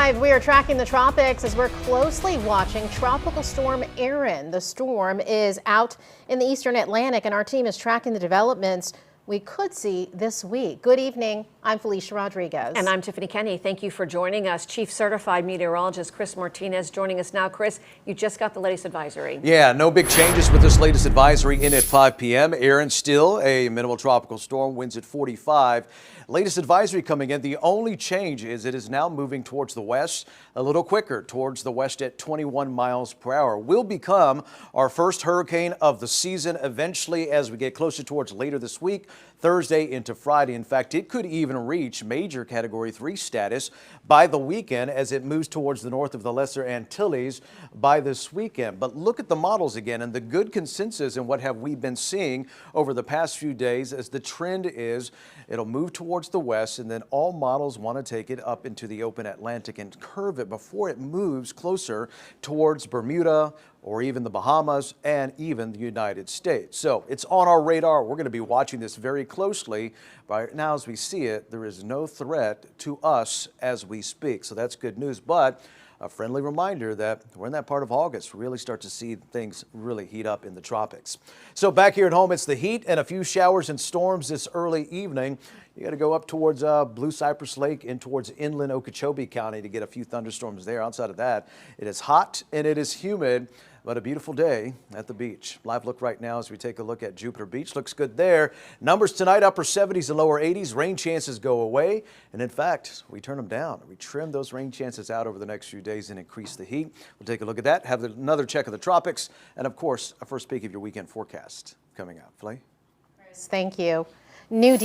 5, we are tracking the tropics as we're closely watching Tropical Storm Erin. The storm is out in the eastern Atlantic, and our team is tracking the developments we could see this week. Good evening. I'm Felicia Rodriguez. And I'm Tiffany Kenny. Thank you for joining us. Chief Certified Meteorologist Chris Martinez joining us now. Chris, you just got the latest advisory. Yeah, no big changes with this latest advisory in at 5 p.m. Erin still a minimal tropical storm, winds at 45. Latest advisory coming in. The only change is it is now moving towards the west, a little quicker towards the west at 21 miles per hour. Will become our first hurricane of the season eventually as we get closer towards later this week, Thursday into Friday. In fact, it could even reach major Category 3 status by the weekend as it moves towards the north of the Lesser Antilles by this weekend. But look at the models again, and the good consensus and what have we been seeing over the past few days as the trend is it'll move towards the west, and then all models want to take it up into the open Atlantic and curve it before it moves closer towards Bermuda or even the Bahamas and even the United States. So it's on our radar. We're going to be watching this very closely. Right now, as we see it, there is no threat to us as we speak. So that's good news. But a friendly reminder that we're in that part of August. We really start to see things really heat up in the tropics. So back here at home, it's the heat and a few showers and storms this early evening. You got to go up towards Blue Cypress Lake and towards inland Okeechobee County to get a few thunderstorms there. Outside of that, it is hot and it is humid, but a beautiful day at the beach. Live look right now as we take a look at Jupiter Beach. Looks good there. Numbers tonight, upper 70s and lower 80s. Rain chances go away. And in fact, we turn them down. We trim those rain chances out over the next few days and increase the heat. We'll take a look at that, have another check of the tropics, and of course, a first peek of your weekend forecast coming out. Flay? Thank you. New